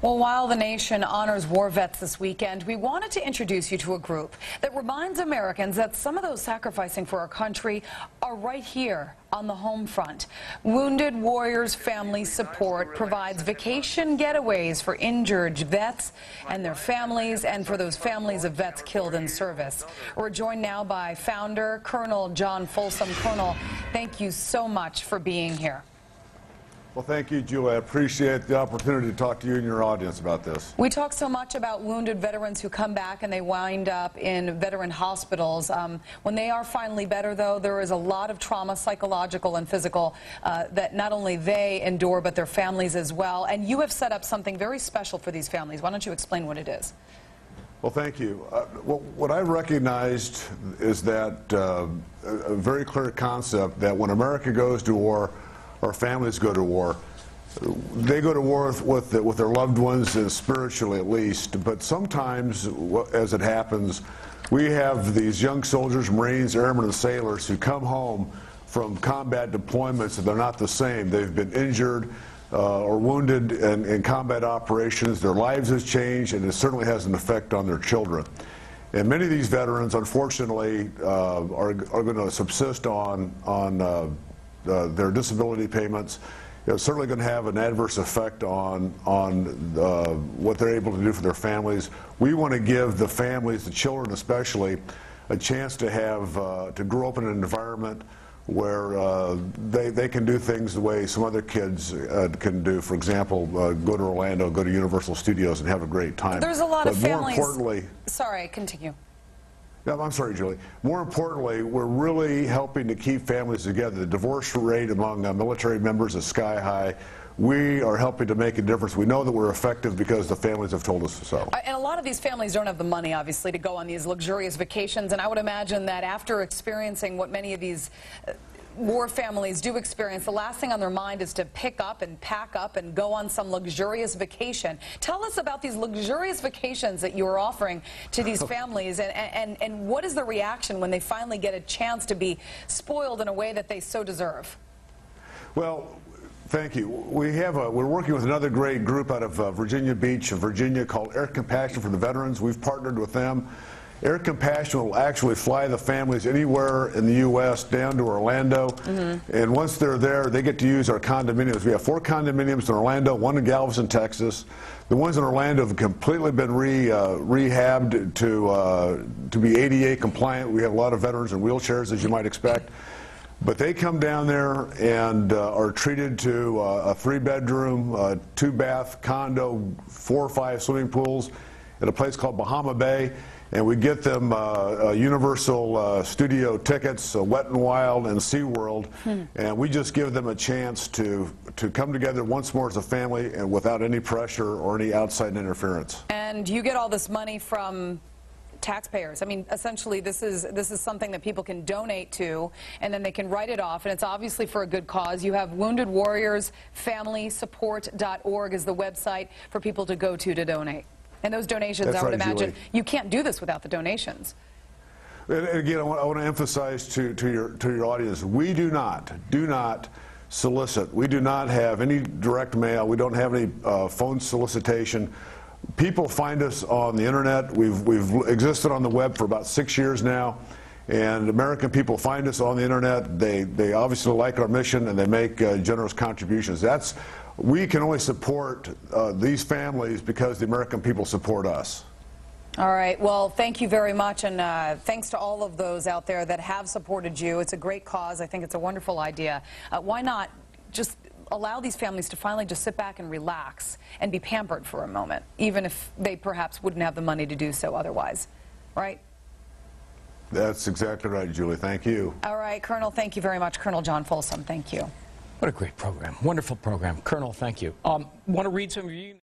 Well, while the nation honors war vets this weekend, we wanted to introduce you to a group that reminds Americans that some of those sacrificing for our country are right here on the home front. Wounded Warriors Family Support provides vacation getaways for injured vets and their families, and for those families of vets killed in service. We're joined now by founder Colonel John Folsom. Colonel, thank you so much for being here. Well, thank you, Julie. I appreciate the opportunity to talk to you and your audience about this. We talk so much about wounded veterans who come back and they wind up in veteran hospitals. When they are finally better, though, there is a lot of trauma, psychological and physical, that not only they endure, but their families as well. And you have set up something very special for these families. Why don't you explain what it is? Well, thank you. What I recognized is that a very clear concept that when America goes to war, our families go to war. They go to war with their loved ones, spiritually at least. But sometimes, as it happens, we have these young soldiers, Marines, airmen, and sailors who come home from combat deployments and they're not the same. They've been injured or wounded in combat operations. Their lives have changed, and it certainly has an effect on their children. And many of these veterans, unfortunately, are going to subsist on their disability payments. It's certainly going to have an adverse effect on what they're able to do for their families. We want to give the families, the children especially, a chance to have to grow up in an environment where they can do things the way some other kids can do. For example, go to Orlando, go to Universal Studios, and have a great time. There's a lot of families. More importantly, sorry, continue. Yeah, I'm sorry, Julie. More importantly, we're really helping to keep families together. The divorce rate among military members is sky high. We are helping to make a difference. We know that we're effective because the families have told us so. And a lot of these families don't have the money, obviously, to go on these luxurious vacations. And I would imagine that after experiencing what many of these war families do experience, the last thing on their mind is to pick up and pack up and go on some luxurious vacation. Tell us about these luxurious vacations that you are offering to these families, and what is the reaction when they finally get a chance to be spoiled in a way that they so deserve? Well, thank you. We're working with another great group out of Virginia Beach, Virginia, called Air Compassion for the Veterans. We've partnered with them. Air Compassion will actually fly the families anywhere in the U.S. down to Orlando, and once they're there, they get to use our condominiums. We have 4 condominiums in Orlando, 1 in Galveston, Texas. The ones in Orlando have completely been rehabbed to be ADA compliant. We have a lot of veterans in wheelchairs, as you might expect. But they come down there and are treated to a 3-bedroom, 2-bath condo, 4 or 5 swimming pools at a place called Bahama Bay. And we get them Universal Studio tickets, Wet and Wild and SeaWorld, and we just give them a chance to come together once more as a family and without any pressure or any outside interference. And you get all this money from taxpayers. I mean, essentially, this is something that people can donate to, and then they can write it off, and it's obviously for a good cause. You have Wounded Warriors Family Support.org is the website for people to go to donate. And those donations, That's I would right, imagine, Julie. you can't do this without the donations. And again, I want to emphasize to your audience, we do not solicit. We do not have any direct mail. We don't have any phone solicitation. People find us on the internet. We've existed on the web for about 6 years now, and American people find us on the internet. They obviously like our mission, and they make generous contributions. We can only support these families because the American people support us. All right. Well, thank you very much, and thanks to all of those out there that have supported you. It's a great cause. I think it's a wonderful idea. Why not just allow these families to finally just sit back and relax and be pampered for a moment, even if they perhaps wouldn't have the money to do so otherwise, right? That's exactly right, Julie. Thank you. All right, Colonel, thank you very much. Colonel John Folsom, thank you. What a great program. Wonderful program. Colonel, thank you. Want to read some of you?